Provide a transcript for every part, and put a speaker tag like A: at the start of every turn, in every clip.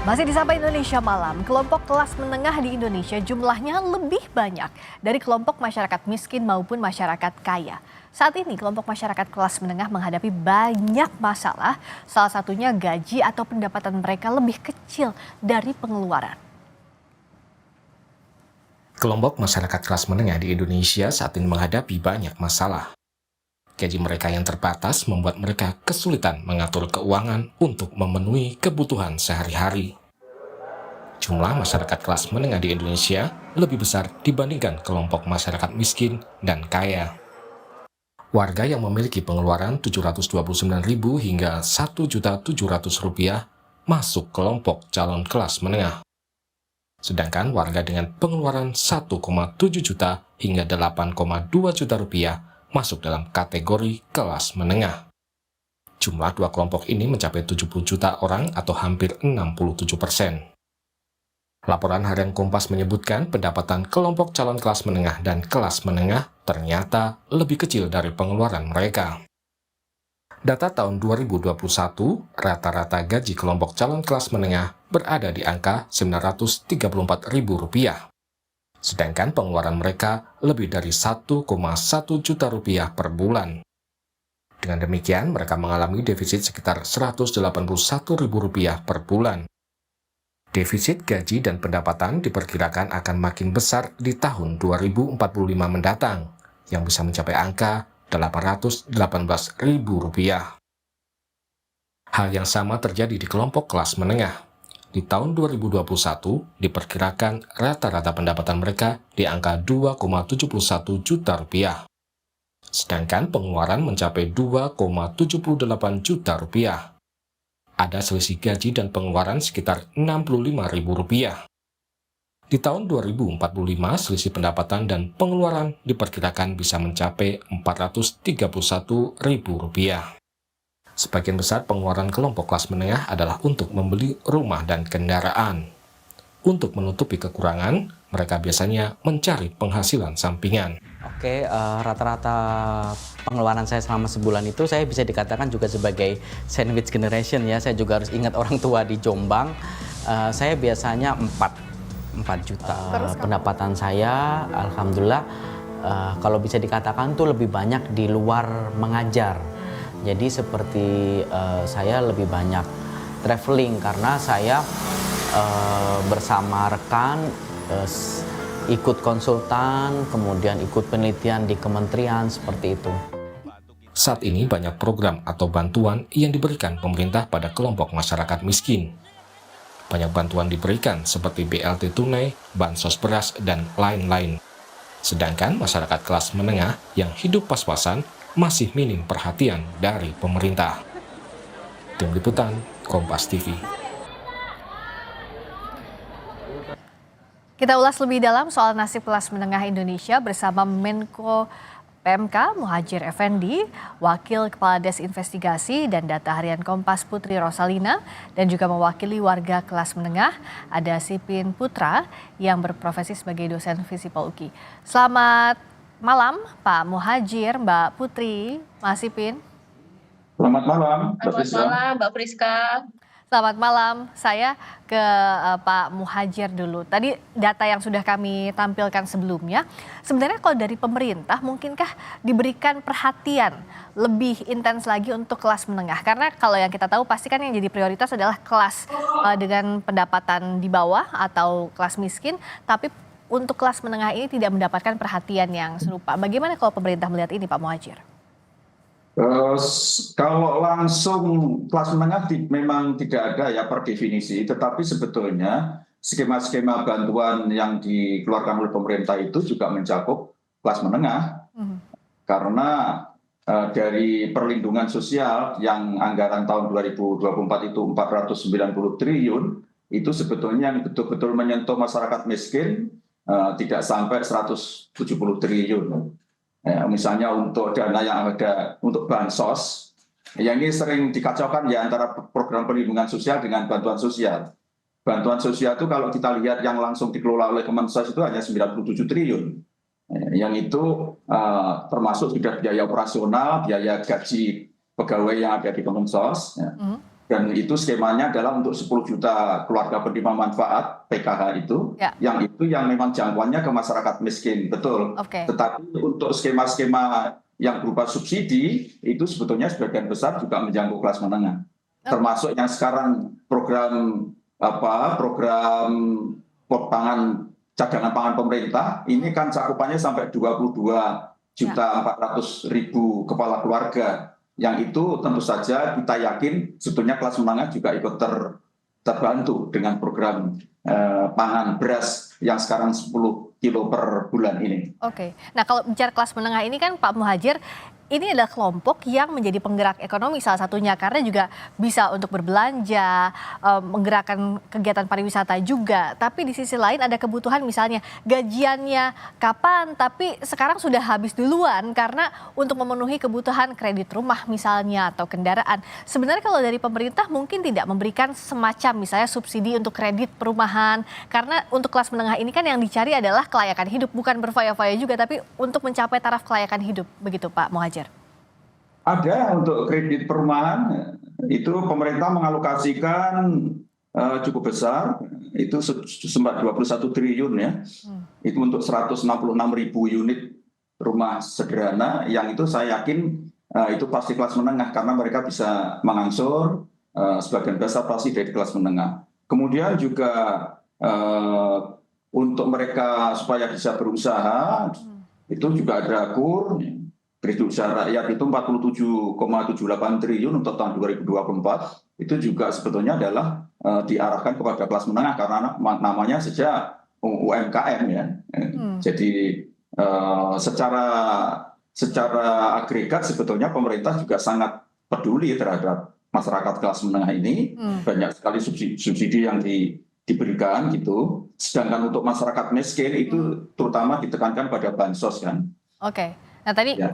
A: Masih di Sapa Indonesia Malam, kelompok kelas menengah di Indonesia jumlahnya lebih banyak dari kelompok masyarakat miskin maupun masyarakat kaya. Saat ini kelompok masyarakat kelas menengah menghadapi banyak masalah, salah satunya gaji atau pendapatan mereka lebih kecil dari pengeluaran.
B: Kelompok masyarakat kelas menengah di Indonesia saat ini menghadapi banyak masalah. Gaji mereka yang terbatas membuat mereka kesulitan mengatur keuangan untuk memenuhi kebutuhan sehari-hari. Jumlah masyarakat kelas menengah di Indonesia lebih besar dibandingkan kelompok masyarakat miskin dan kaya. Warga yang memiliki pengeluaran Rp729.000 hingga Rp1.700.000 masuk kelompok calon kelas menengah. Sedangkan warga dengan pengeluaran 1,7 juta hingga 8,2 juta rupiah masuk dalam kategori kelas menengah. Jumlah dua kelompok ini mencapai 70 juta orang atau hampir 67%. Laporan harian Kompas menyebutkan pendapatan kelompok calon kelas menengah dan kelas menengah ternyata lebih kecil dari pengeluaran mereka. Data tahun 2021, rata-rata gaji kelompok calon kelas menengah berada di angka Rp934.000. Sedangkan pengeluaran mereka lebih dari 1,1 juta rupiah per bulan. Dengan demikian, mereka mengalami defisit sekitar Rp181.000 per bulan. Defisit gaji dan pendapatan diperkirakan akan makin besar di tahun 2045 mendatang, yang bisa mencapai angka Rp818.000. Hal yang sama terjadi di kelompok kelas menengah. Di tahun 2021, diperkirakan rata-rata pendapatan mereka di angka 2,71 juta rupiah. Sedangkan pengeluaran mencapai 2,78 juta rupiah. Ada selisih gaji dan pengeluaran sekitar Rp65.000. Di tahun 2045, selisih pendapatan dan pengeluaran diperkirakan bisa mencapai Rp431.000. Sebagian besar pengeluaran kelompok kelas menengah adalah untuk membeli rumah dan kendaraan. Untuk menutupi kekurangan, mereka biasanya mencari penghasilan sampingan.
C: Rata-rata pengeluaran saya selama sebulan itu saya bisa dikatakan juga sebagai sandwich generation ya. Saya juga harus ingat orang tua di Jombang. Saya biasanya 4 juta. Pendapatan saya, alhamdulillah, kalau bisa dikatakan tuh lebih banyak di luar mengajar. Jadi seperti saya lebih banyak traveling karena saya bersama rekan ikut konsultan, kemudian ikut penelitian di kementerian seperti itu.
B: Saat ini banyak program atau bantuan yang diberikan pemerintah pada kelompok masyarakat miskin. Banyak bantuan diberikan seperti BLT tunai, bansos beras, dan lain-lain. Sedangkan masyarakat kelas menengah yang hidup pas-pasan masih minim perhatian dari pemerintah. Tim Liputan, Kompas TV.
A: Kita ulas lebih dalam soal nasib kelas menengah Indonesia bersama Menko PMK Muhadjir Effendi, Wakil Kepala Desinvestigasi dan Data Harian Kompas Putri Rosalina, dan juga mewakili warga kelas menengah ada Sipin Putra yang berprofesi sebagai dosen Visipol UKI. Selamat malam Pak Muhadjir, Mbak Putri, Mas Sipin.
D: Selamat malam, Mbak Friska.
E: Selamat malam, Mbak Friska.
A: Selamat malam, saya ke Pak Muhadjir dulu. Tadi data yang sudah kami tampilkan sebelumnya, sebenarnya kalau dari pemerintah mungkinkah diberikan perhatian lebih intens lagi untuk kelas menengah? Karena kalau yang kita tahu pasti kan yang jadi prioritas adalah kelas dengan pendapatan di bawah atau kelas miskin, tapi untuk kelas menengah ini tidak mendapatkan perhatian yang serupa. Bagaimana kalau pemerintah melihat ini, Pak Muhadjir?
D: Kalau langsung kelas menengah memang tidak ada ya per definisi, tetapi sebetulnya skema-skema bantuan yang dikeluarkan oleh pemerintah itu juga mencakup kelas menengah. Karena dari perlindungan sosial yang anggaran tahun 2024 itu 490 triliun, itu sebetulnya yang betul-betul menyentuh masyarakat miskin tidak sampai 170 triliun. Ya, misalnya untuk dana yang ada untuk bansos, yang ini sering dikacaukan ya antara program perlindungan sosial dengan bantuan sosial. Bantuan sosial itu kalau kita lihat yang langsung dikelola oleh Kemensos itu hanya 97 triliun. Yang itu termasuk sudah biaya operasional, biaya gaji pegawai yang ada di Kemensos. Ya. Dan itu skemanya adalah untuk 10 juta keluarga penerima manfaat PKH itu,
A: Ya,
D: yang memang jangkauannya ke masyarakat miskin, betul.
A: oke.
D: Tetapi untuk skema-skema yang berupa subsidi itu sebetulnya sebagian besar juga menjangkau kelas menengah.
A: Oke.
D: Termasuk yang sekarang program pangan cadangan pangan pemerintah ini kan cakupannya sampai 22
A: Ya,
D: juta 400.000 kepala keluarga, yang itu tentu saja kita yakin sebetulnya kelas menengah juga ikut terbantu dengan program pangan beras yang sekarang 10 kilo per bulan ini.
A: oke. Nah, kalau bicara kelas menengah ini kan Pak Muhadjir, ini adalah kelompok yang menjadi penggerak ekonomi salah satunya karena juga bisa untuk berbelanja, menggerakkan kegiatan pariwisata juga. Tapi di sisi lain ada kebutuhan misalnya gajiannya kapan, tapi sekarang sudah habis duluan karena untuk memenuhi kebutuhan kredit rumah misalnya atau kendaraan. Sebenarnya kalau dari pemerintah mungkin tidak memberikan semacam misalnya subsidi untuk kredit perumahan karena untuk kelas menengah ini kan yang dicari adalah kelayakan hidup, bukan berfoya-foya juga tapi untuk mencapai taraf kelayakan hidup. Begitu Pak Muhadjir.
D: Ada untuk kredit perumahan, itu pemerintah mengalokasikan cukup besar, itu sempat 21 triliun ya. Itu untuk 166.000 unit rumah sederhana, yang itu saya yakin itu pasti kelas menengah karena mereka bisa mengangsur sebagian besar pasti dari kelas menengah. Kemudian juga untuk mereka supaya bisa berusaha, itu juga ada KUR. Kredit usaha rakyat itu 47,78 triliun untuk tahun 2024, itu juga sebetulnya adalah diarahkan kepada kelas menengah karena namanya sejak UMKM ya. Jadi secara agregat sebetulnya pemerintah juga sangat peduli terhadap masyarakat kelas menengah ini. Banyak sekali subsidi yang diberikan gitu. Sedangkan untuk masyarakat miskin itu terutama ditekankan pada bansos kan.
A: Oke. Nah tadi
D: Ya.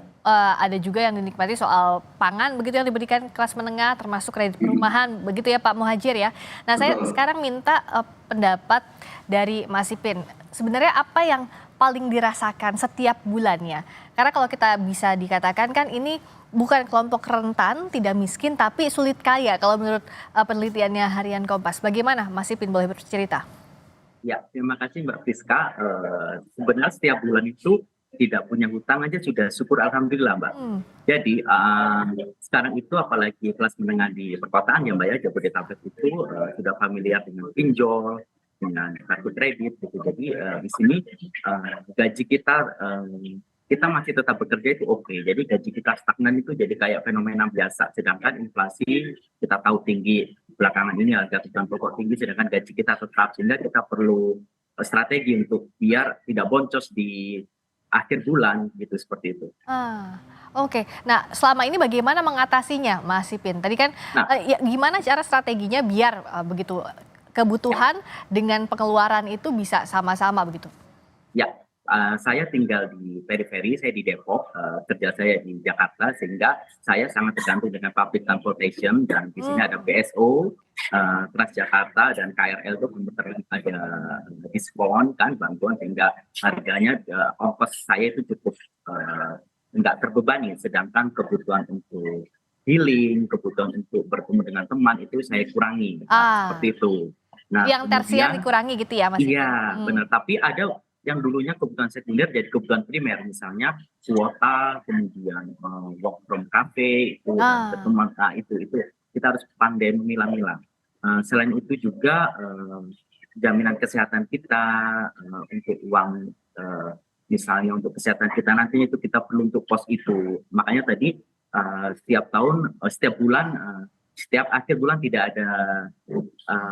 A: ada juga yang dinikmati soal pangan begitu yang diberikan kelas menengah termasuk kredit perumahan begitu ya Pak Muhadjir ya. Nah saya
D: Betul.
A: sekarang minta pendapat dari Mas Ipin. Sebenarnya apa yang paling dirasakan setiap bulannya? Karena kalau kita bisa dikatakan kan ini bukan kelompok rentan, tidak miskin tapi sulit kaya kalau menurut penelitiannya Harian Kompas. Bagaimana Mas Ipin boleh bercerita?
E: Ya, terima kasih Mbak Priska. Sebenarnya setiap bulan itu tidak punya hutang aja sudah syukur alhamdulillah Mbak. Jadi sekarang itu apalagi kelas menengah di perkotaan ya Mbak ya, Jabodetabek itu sudah familiar dengan pinjol, dengan kartu kredit gitu. Jadi di sini gaji kita masih tetap bekerja itu oke. Jadi gaji kita stagnan itu jadi kayak fenomena biasa. Sedangkan inflasi kita tahu tinggi belakangan ini, harga kebutuhan pokok tinggi, sedangkan gaji kita tetap, sehingga kita perlu strategi untuk biar tidak boncos di akhir bulan gitu, seperti itu.
A: Oke. Nah, selama ini bagaimana mengatasinya, Mas Ipin? Tadi kan
E: Nah,
A: ya, gimana cara strateginya biar begitu kebutuhan dengan pengeluaran itu bisa sama-sama begitu?
E: ya, saya tinggal di periferi, saya di Depok, kerja saya di Jakarta, sehingga saya sangat tergantung dengan public transportation, dan di sini ada BSO, Transjakarta dan KRL itu ada diskon kan, bantuan, sehingga harganya ongkos saya itu cukup nggak terbebani, sedangkan kebutuhan untuk healing, kebutuhan untuk bertemu dengan teman itu saya kurangi, seperti itu. Nah,
A: Yang tersier
E: kemudian
A: dikurangi gitu ya, Mas Ipin?
E: iya, benar. Tapi ada yang dulunya kebutuhan sekunder jadi kebutuhan primer, misalnya kuota, kemudian work from cafe, itu teman, itu kita harus pandai memilah-milah. Selain itu juga jaminan kesehatan kita, untuk uang, misalnya untuk kesehatan kita nantinya itu kita perlu untuk pos itu. Makanya tadi setiap tahun, setiap bulan, setiap akhir bulan tidak ada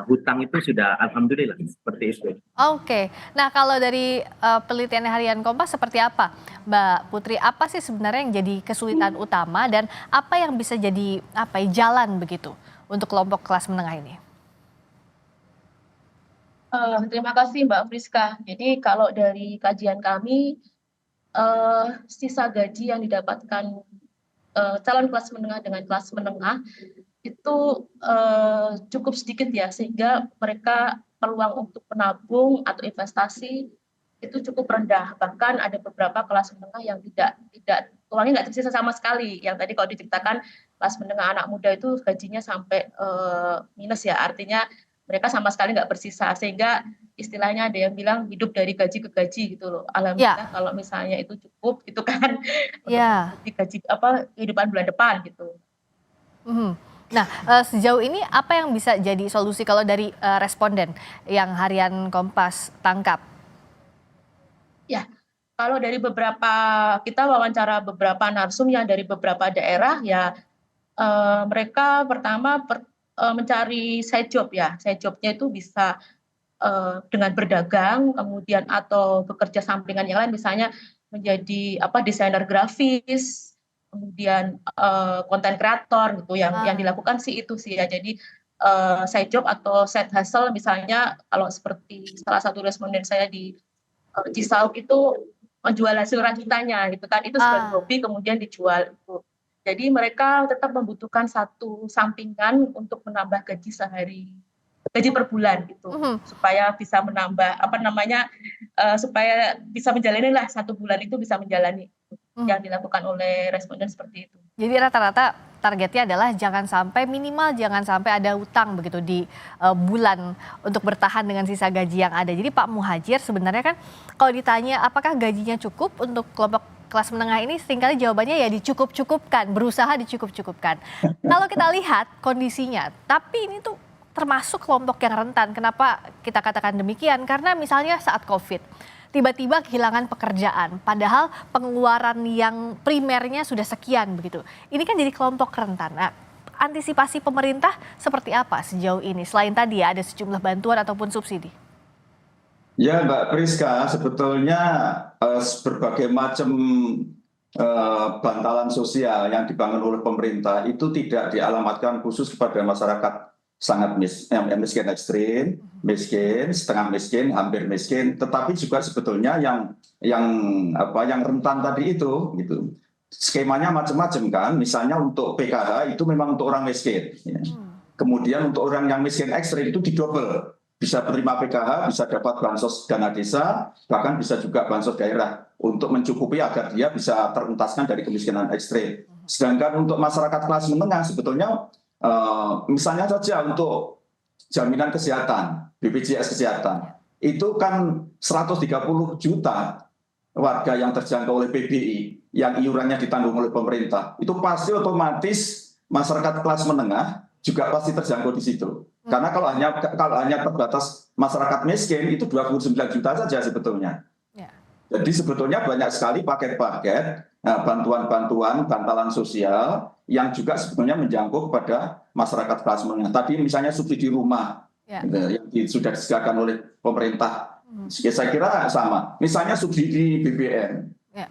E: hutang, itu sudah alhamdulillah seperti itu.
A: Oke. Nah, kalau dari penelitian Harian Kompas seperti apa, Mbak Putri? Apa sih sebenarnya yang jadi kesulitan utama dan apa yang bisa jadi jalan begitu untuk kelompok kelas menengah ini?
F: Terima kasih Mbak Friska. Jadi kalau dari kajian kami, sisa gaji yang didapatkan calon kelas menengah dengan kelas menengah itu cukup sedikit ya, sehingga mereka peluang untuk menabung atau investasi itu cukup rendah. Bahkan ada beberapa kelas menengah yang tidak uangnya nggak tersisa sama sekali. Yang tadi kalau diceritakan kelas menengah anak muda itu gajinya sampai minus ya, artinya mereka sama sekali nggak bersisa, sehingga istilahnya ada yang bilang hidup dari gaji ke gaji gitu loh. Alhamdulillah
A: Ya,
F: kalau misalnya itu cukup gitu kan untuk
A: ya.
F: mencukupi gaji apa kehidupan bulan depan gitu.
A: Mhm. Nah, sejauh ini apa yang bisa jadi solusi kalau dari responden yang harian Kompas tangkap?
F: Ya, kalau dari beberapa kita wawancara beberapa narsum yang dari beberapa daerah ya, mereka pertama mencari side job ya. Side job-nya itu bisa dengan berdagang, kemudian atau bekerja sampingan yang lain, misalnya menjadi apa desainer grafis, kemudian konten kreator gitu. Yang
A: Ah,
F: dilakukan sih itu sih ya. Jadi side job atau side hustle, misalnya kalau seperti salah satu responden saya di Cisauk itu menjual hasil rakitannya gitu kan, itu sebagai
A: ah,
F: hobi kemudian dijual itu. Jadi mereka tetap membutuhkan satu sampingan untuk menambah gaji per bulan gitu,
A: mhm.
F: supaya bisa menambah apa namanya, supaya bisa menjalani lah 1 bulan itu bisa menjalani,
A: Mhm.
F: yang dilakukan oleh responden seperti itu.
A: Jadi rata-rata targetnya adalah jangan sampai minimal jangan sampai ada utang begitu di bulan untuk bertahan dengan sisa gaji yang ada. Jadi Pak Muhajir sebenarnya kan kalau ditanya apakah gajinya cukup untuk kelompok kelas menengah ini seringkali jawabannya ya dicukup-cukupkan, berusaha dicukup-cukupkan. Kalau kita lihat kondisinya, tapi ini tuh termasuk kelompok yang rentan. Kenapa kita katakan demikian? Karena misalnya saat COVID, tiba-tiba kehilangan pekerjaan, padahal pengeluaran yang primernya sudah sekian begitu. Ini kan jadi kelompok rentan. Nah, antisipasi pemerintah seperti apa sejauh ini? Selain tadi ya ada sejumlah bantuan ataupun subsidi.
D: Ya, Mbak Priska, sebetulnya berbagai macam bantalan sosial yang dibangun oleh pemerintah itu tidak dialamatkan khusus kepada masyarakat sangat miskin ekstrim, miskin, setengah miskin, hampir miskin, tetapi juga sebetulnya yang rentan tadi itu, gitu. Skemanya macam-macam kan, misalnya untuk PKH itu memang untuk orang miskin. Ya. Kemudian untuk orang yang miskin ekstrim itu didobel, bisa menerima PKH, bisa dapat bansos dana desa, bahkan bisa juga bansos daerah untuk mencukupi agar dia bisa terentaskan dari kemiskinan ekstrim. Sedangkan untuk masyarakat kelas menengah sebetulnya misalnya saja untuk jaminan kesehatan, BPJS Kesehatan, itu kan 130 juta warga yang terjangkau oleh PBI, yang iurannya ditanggung oleh pemerintah, itu pasti otomatis masyarakat kelas menengah juga pasti terjangkau di situ. Karena kalau hanya terbatas masyarakat miskin itu 29 juta saja sebetulnya.
A: Ya.
D: Jadi sebetulnya banyak sekali paket-paket bantuan-bantuan, bantalan sosial yang juga sebetulnya menjangkau kepada masyarakat kelas menengah. Tadi misalnya subsidi rumah
A: Ya.
D: yang sudah disediakan oleh pemerintah. Ya, saya kira sama. Misalnya subsidi BBM.
A: Ya.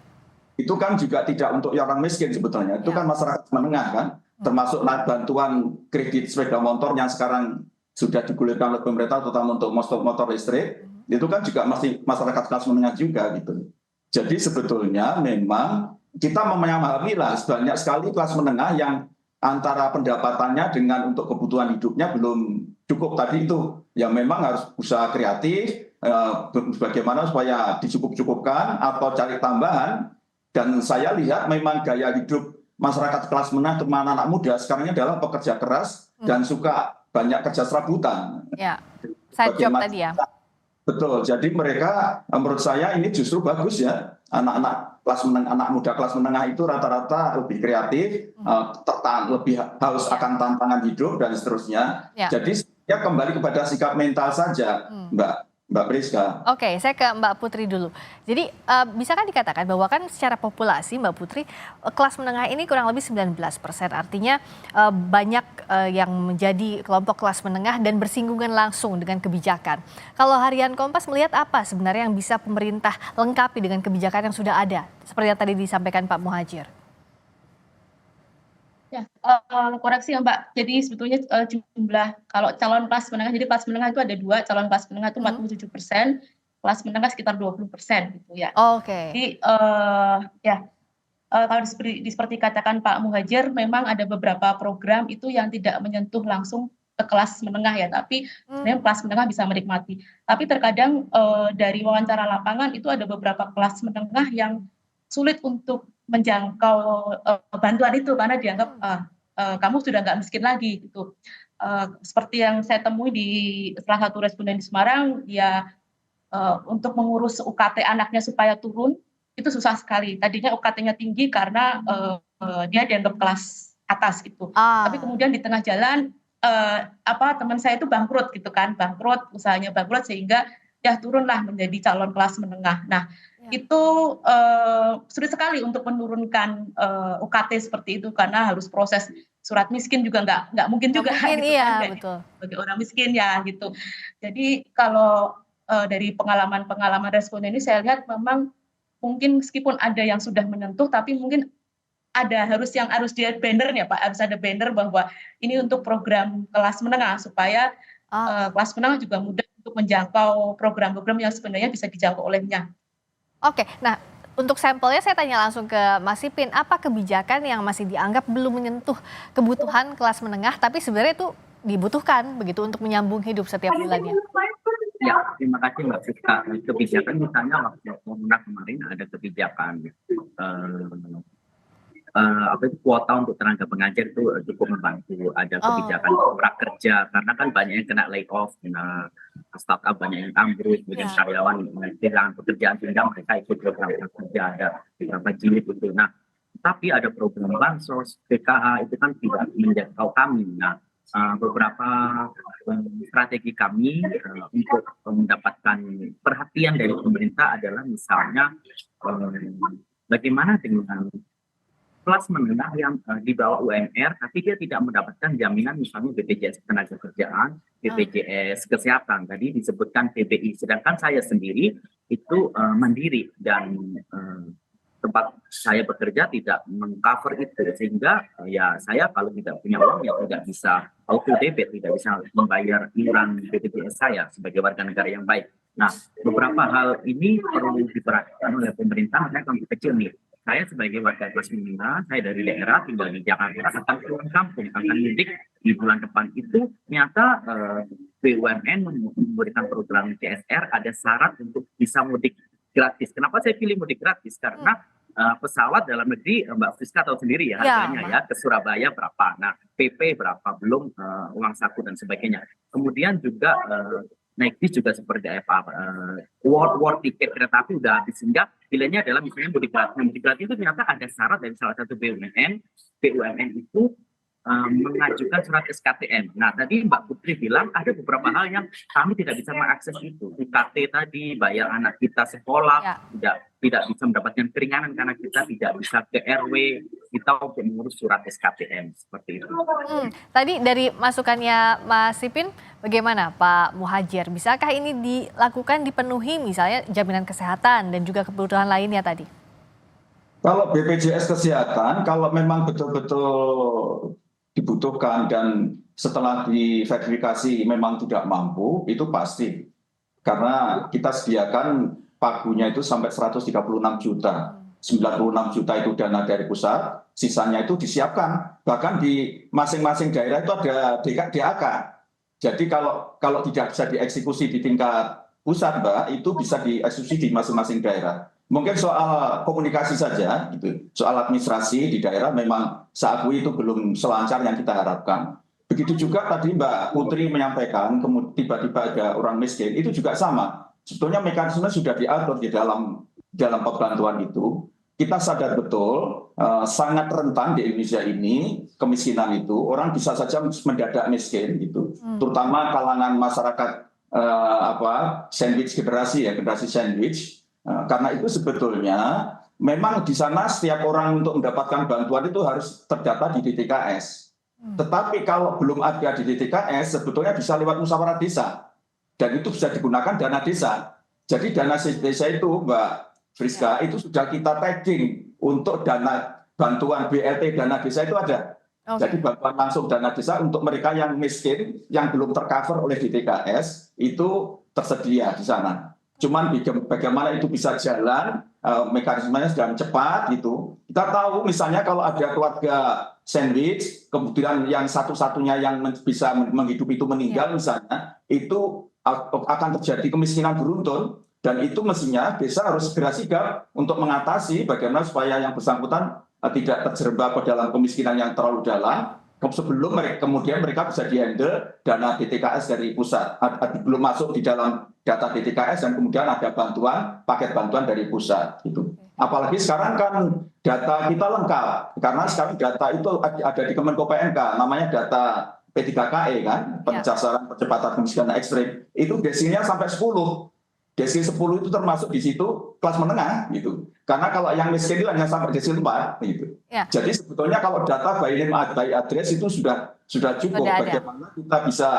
D: Itu kan juga tidak untuk orang miskin sebetulnya. Itu
A: Ya.
D: kan masyarakat menengah kan. Termasuk bantuan kredit sepeda motor yang sekarang sudah digulirkan oleh pemerintah terutama untuk motor listrik. Itu kan juga masih masyarakat kelas menengah juga gitu. Jadi sebetulnya memang kita memahami lah banyak sekali kelas menengah yang antara pendapatannya dengan untuk kebutuhan hidupnya belum cukup tadi itu. Ya memang harus usaha kreatif, bagaimana supaya dicukup-cukupkan atau cari tambahan. Dan saya lihat memang gaya hidup masyarakat kelas menengah terutama anak muda sekarang ini adalah pekerja keras dan suka banyak kerja serabutan.
A: Ya. Side job
D: Bagaimana
A: tadi ya.
D: Betul, jadi mereka menurut saya ini justru bagus ya. Anak-anak kelas menengah, anak muda kelas menengah itu rata-rata lebih kreatif, lebih haus akan tantangan hidup dan seterusnya.
A: Ya.
D: Jadi ya kembali kepada sikap mental saja, Mbak Priska.
A: Oke, saya ke Mbak Putri dulu. Jadi bisa kan dikatakan bahwa kan secara populasi Mbak Putri kelas menengah ini kurang lebih 19%. Artinya banyak yang menjadi kelompok kelas menengah dan bersinggungan langsung dengan kebijakan. Kalau Harian Kompas melihat apa sebenarnya yang bisa pemerintah lengkapi dengan kebijakan yang sudah ada? Seperti yang tadi disampaikan Pak Muhajir.
F: Ya, koreksi ya Mbak. Jadi sebetulnya jumlah kalau calon kelas menengah, jadi kelas menengah itu ada 2, calon kelas menengah itu 47%, kelas menengah sekitar 20% gitu ya.
A: Oke.
F: Jadi ya kalau seperti katakan Pak Muhajir, memang ada beberapa program itu yang tidak menyentuh langsung ke kelas menengah ya, tapi sebenarnya kelas menengah bisa menikmati. Tapi terkadang dari wawancara lapangan itu ada beberapa kelas menengah yang sulit untuk menjangkau bantuan itu karena dianggap kamu sudah nggak miskin lagi gitu. Seperti yang saya temui di salah satu responden di Semarang, dia untuk mengurus UKT anaknya supaya turun itu susah sekali. Tadinya UKT-nya tinggi karena dia dianggap kelas atas gitu. Tapi kemudian di tengah jalan teman saya itu bangkrut gitu kan, usahanya bangkrut sehingga ya turunlah menjadi calon kelas menengah. Nah, itu sulit sekali untuk menurunkan UKT seperti itu karena harus proses surat miskin juga nggak mungkin juga
A: Mungkin
F: gitu
A: iya,
F: kan,
A: betul.
F: bagi orang miskin ya gitu. Jadi kalau dari pengalaman responden ini saya lihat memang mungkin meskipun ada yang sudah menyentuh, tapi mungkin harus dia banner ya Pak, harus ada banner bahwa ini untuk program kelas menengah supaya kelas menengah juga mudah untuk menjangkau program-program yang sebenarnya bisa dijangkau olehnya.
A: Oke, nah untuk sampelnya saya tanya langsung ke Mas Ipin, apa kebijakan yang masih dianggap belum menyentuh kebutuhan kelas menengah, tapi sebenarnya itu dibutuhkan begitu untuk menyambung hidup setiap bulannya?
E: Ya, terima kasih Mbak Friska. Kebijakan misalnya waktu Kemenang kemarin ada kebijakan kuota untuk tenaga pengajar itu cukup membantu. Ada kebijakan prakerja karena kan banyak yang kena layoff, startup banyak yang ambruk, kemudian karyawan kehilangan pekerjaan sehingga mereka ikut program prakerja, ada beberapa jilid itu. Nah, tapi ada program bansos, PKH itu kan tidak menjangkau kami. Nah, beberapa strategi kami untuk mendapatkan perhatian dari pemerintah adalah misalnya bagaimana dengan kelas menengah yang di bawah UMR, tapi dia tidak mendapatkan jaminan misalnya BPJS Ketenagakerjaan, BPJS Kesehatan, tadi disebutkan PBI. Sedangkan saya sendiri itu mandiri dan tempat saya bekerja tidak mengcover itu, sehingga ya saya kalau tidak punya uang ya tidak bisa auto debit, tidak bisa membayar iuran BPJS saya sebagai warga negara yang baik. Nah, beberapa hal ini perlu diperhatikan oleh pemerintah, makanya kami kecil nih. Saya sebagai warga kelas menengah, saya dari daerah tinggal di Jakarta, akan pulang kampung, akan mudik di bulan depan itu, ternyata BUMN memberikan program CSR ada syarat untuk bisa mudik gratis. Kenapa saya pilih mudik gratis? Karena pesawat dalam negeri, Mbak Friska tahu sendiri ya harganya ya, ke Surabaya berapa, nah PP berapa, belum uang saku dan sebagainya. Kemudian juga naik bis juga seperti war tiket kereta api udah habis, sehingga pilihannya adalah misalnya mudik gratis. Mudik gratis itu ternyata ada syarat dari salah satu BUMN itu mengajukan surat SKTM. Nah, tadi Mbak Putri bilang ada beberapa hal yang kami tidak bisa mengakses itu. UKT tadi, bayar anak kita sekolah, tidak bisa mendapatkan keringanan karena kita tidak bisa ke RW, kita untuk mengurus surat SKTM, seperti itu.
A: Tadi dari masukannya Mas Ipin, bagaimana Pak Muhajir? Bisakah ini dilakukan, dipenuhi misalnya jaminan kesehatan dan juga kebutuhan lainnya tadi?
D: Kalau BPJS Kesehatan, kalau memang betul-betul dibutuhkan dan setelah diverifikasi memang tidak mampu, itu pasti. Karena kita sediakan pagunya itu sampai 136 juta. 96 juta itu dana dari pusat, sisanya itu disiapkan. Bahkan di masing-masing daerah itu ada DAK. Jadi kalau tidak bisa dieksekusi di tingkat pusat, Mbak, itu bisa dieksekusi di masing-masing daerah. Mungkin soal komunikasi saja, gitu. Soal administrasi di daerah memang saya akui itu belum selancar yang kita harapkan. Begitu juga tadi Mbak Putri menyampaikan, kemudian tiba-tiba ada orang miskin, itu juga sama. Sebetulnya mekanisme sudah diatur di dalam pembantuan itu. Kita sadar betul sangat rentan di Indonesia ini kemiskinan itu, orang bisa saja mendadak miskin gitu. Terutama kalangan masyarakat sandwich generasi sandwich. Karena itu sebetulnya memang di sana setiap orang untuk mendapatkan bantuan itu harus terdata di DTKS. Tetapi kalau belum ada di DTKS, sebetulnya bisa lewat musyawarah desa. Dan itu bisa digunakan dana desa. Jadi dana desa itu, Mbak Friska, itu sudah kita tagging untuk dana bantuan BLT dana desa itu ada. Jadi bantuan langsung dana desa untuk mereka yang miskin, yang belum tercover oleh DTKS, itu tersedia di sana. Cuman bagaimana itu bisa jalan, mekanismenya sedang cepat gitu. Kita tahu misalnya kalau ada keluarga sandwich, kemudian yang satu-satunya yang bisa menghidupi itu meninggal misalnya, itu akan terjadi kemiskinan beruntun. Dan itu mestinya desa harus segera sigap untuk mengatasi bagaimana supaya yang bersangkutan tidak terjerembab ke dalam kemiskinan yang terlalu dalam. sebelum kemudian mereka bisa dihandle dana DTKS dari pusat. Belum masuk di dalam data DTKS dan kemudian ada paket bantuan dari pusat gitu. Apalagi sekarang kan data kita lengkap karena sekarang data itu ada di Kemenko PMK, namanya data P3KE kan, pencasaran percepatan kemiskinan ekstrim. Itu desilnya sampai 10. Desil 10 itu termasuk di situ kelas menengah gitu. Karena kalau yang miskin itu hanya sampai desil 4 gitu.
A: Ya.
D: Jadi sebetulnya kalau data by name by address itu sudah cukup. Bagaimana kita bisa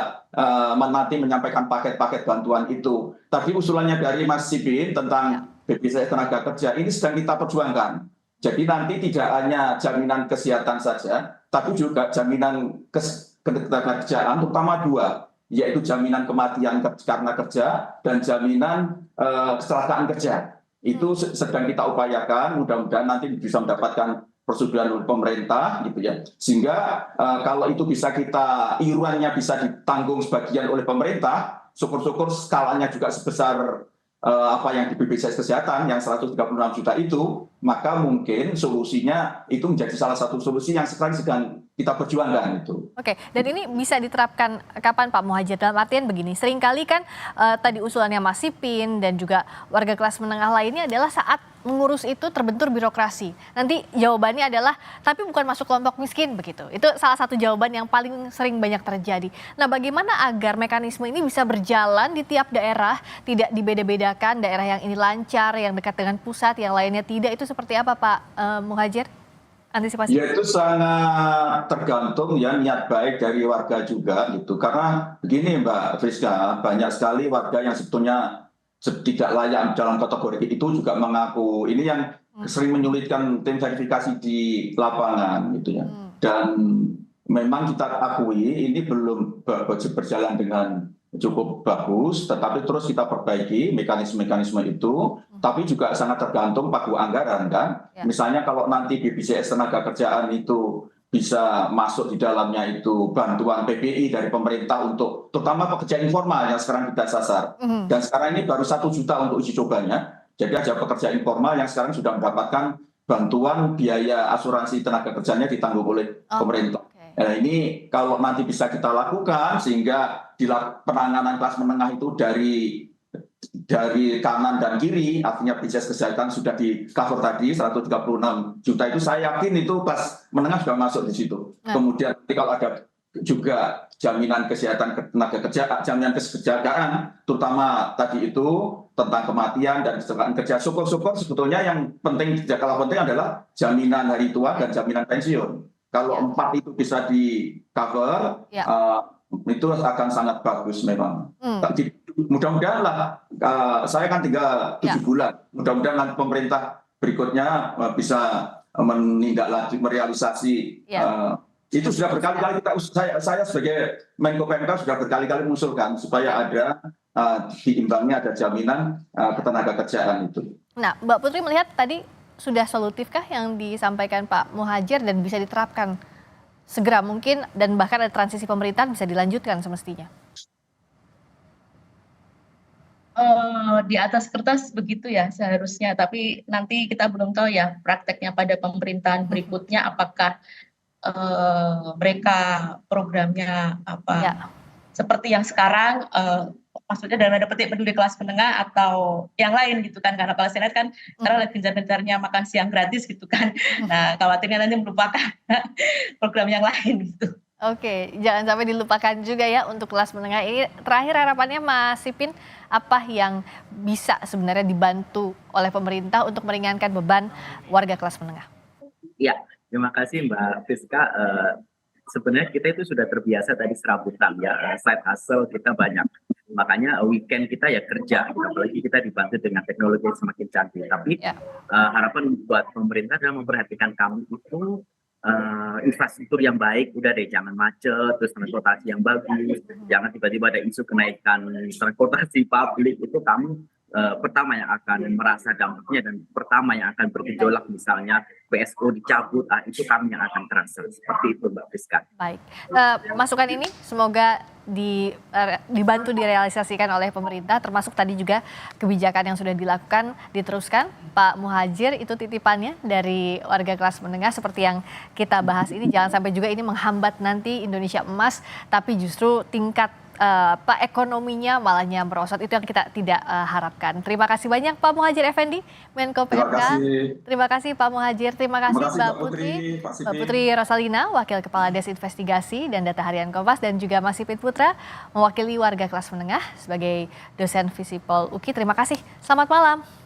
D: nanti menyampaikan paket-paket bantuan itu. Tadi usulannya dari Mas Sipin tentang BPJS tenaga kerja ini sedang kita perjuangkan. Jadi nanti tidak hanya jaminan kesehatan saja, tapi juga jaminan ketenaga kerjaan, terutama 2. Yaitu jaminan kematian karena kerja dan jaminan kecelakaan kerja. Itu sedang kita upayakan, mudah-mudahan nanti bisa mendapatkan persetujuan oleh pemerintah gitu ya. Sehingga kalau itu bisa iurannya bisa ditanggung sebagian oleh pemerintah, syukur-syukur skalanya juga sebesar apa yang di BPJS Kesehatan yang 136 juta itu, maka mungkin solusinya itu menjadi salah satu solusi yang sekarang sedang kita perjuangkan itu.
A: Oke, dan ini bisa diterapkan kapan Pak Muhadjir? Dalam artian begini, seringkali kan tadi usulannya Mas Sipin dan juga warga kelas menengah lainnya adalah saat mengurus itu terbentur birokrasi. Nanti jawabannya adalah, tapi bukan masuk kelompok miskin begitu. Itu salah satu jawaban yang paling sering banyak terjadi. Nah, bagaimana agar mekanisme ini bisa berjalan di tiap daerah, tidak dibeda-bedakan, daerah yang ini lancar, yang dekat dengan pusat, yang lainnya tidak, itu seperti apa Pak Muhadjir? Antisipasi?
D: Ya itu sangat tergantung ya niat baik dari warga juga gitu. Karena begini Mbak Friska, banyak sekali warga yang sebetulnya tidak layak dalam kategori itu juga mengaku. Ini yang sering menyulitkan tim verifikasi di lapangan gitu ya. Dan memang kita akui ini belum berjalan dengan cukup bagus, tetapi terus kita perbaiki mekanisme-mekanisme itu, tapi juga sangat tergantung pagu anggaran kan. Misalnya kalau nanti BPJS tenaga kerjaan itu bisa masuk di dalamnya itu bantuan PPI dari pemerintah untuk terutama pekerja informal yang sekarang kita sasar. Dan sekarang ini baru 1 juta untuk uji cobanya. Jadi ada pekerja informal yang sekarang sudah mendapatkan bantuan biaya asuransi tenaga kerjanya ditanggung oleh pemerintah. Nah, ini kalau nanti bisa kita lakukan sehingga di penanganan kelas menengah itu dari kanan dan kiri, artinya BPJS Kesehatan sudah di cover tadi 136 juta itu saya yakin itu kelas menengah sudah masuk di situ. Kemudian kalau ada juga jaminan kesehatan tenaga kerja, jaminan kesejahteraan, terutama tadi itu tentang kematian dan kecelakaan kerja. Syukur-syukur sebetulnya yang penting adalah jaminan hari tua dan jaminan pensiun. Kalau 4 itu bisa di cover, itu akan sangat bagus memang. Mudah-mudahan lah, saya kan tinggal 7 bulan. Mudah-mudahan pemerintah berikutnya bisa menindaklanjuti merealisasi. Itu sudah berkali-kali saya sebagai Menko PMK sudah berkali-kali mengusulkan supaya ada diimbangnya ada jaminan ketenaga kerjaan itu.
A: Nah, Mbak Putri melihat tadi sudah solutifkah yang disampaikan Pak Muhadjir dan bisa diterapkan segera mungkin dan bahkan ada transisi pemerintahan bisa dilanjutkan semestinya?
F: Di atas kertas begitu ya seharusnya, tapi nanti kita belum tahu ya prakteknya pada pemerintahan berikutnya apakah mereka programnya apa seperti yang sekarang, maksudnya dalam tanda petik peduli kelas menengah atau yang lain gitu kan, karena kalau saya lihat kan sekarang lagi gencar-gencarnya makan siang gratis gitu kan. Nah, khawatirnya nanti melupakan program yang lain gitu.
A: Oke, jangan sampai dilupakan juga ya untuk kelas menengah ini. Terakhir harapannya Mas Sipin, apa yang bisa sebenarnya dibantu oleh pemerintah untuk meringankan beban warga kelas menengah?
E: Ya, terima kasih Mbak Friska. Sebenarnya kita itu sudah terbiasa tadi serabutan ya, side hustle kita banyak. Makanya weekend kita ya kerja, apalagi kita dibantu dengan teknologi yang semakin canggih. Tapi harapan buat pemerintah adalah memperhatikan kami itu infrastruktur yang baik, udah deh jangan macet, terus transportasi yang bagus, jangan tiba-tiba ada isu kenaikan transportasi publik, itu kami pertama yang akan merasa dampaknya dan pertama yang akan bergejolak misalnya PSO dicabut, itu kami yang akan terasa. Seperti itu Mbak Priska.
A: Baik, masukan ini semoga dibantu direalisasikan oleh pemerintah, termasuk tadi juga kebijakan yang sudah dilakukan diteruskan. Pak Muhadjir, itu titipannya dari warga kelas menengah seperti yang kita bahas ini, jangan sampai juga ini menghambat nanti Indonesia emas, tapi justru tingkat ekonominya malahnya merosot. Itu yang kita tidak harapkan. Terima kasih banyak Pak Muhadjir Effendi, Menko PMK. Terima kasih Pak Muhadjir, terima kasih Mbak Putri, Mbak Putri Rosalina, Wakil Kepala Des Investigasi dan Data Harian Kompas, dan juga Mas Sipit Putra, mewakili warga kelas menengah sebagai dosen Visipol UKI. Terima kasih. Selamat malam.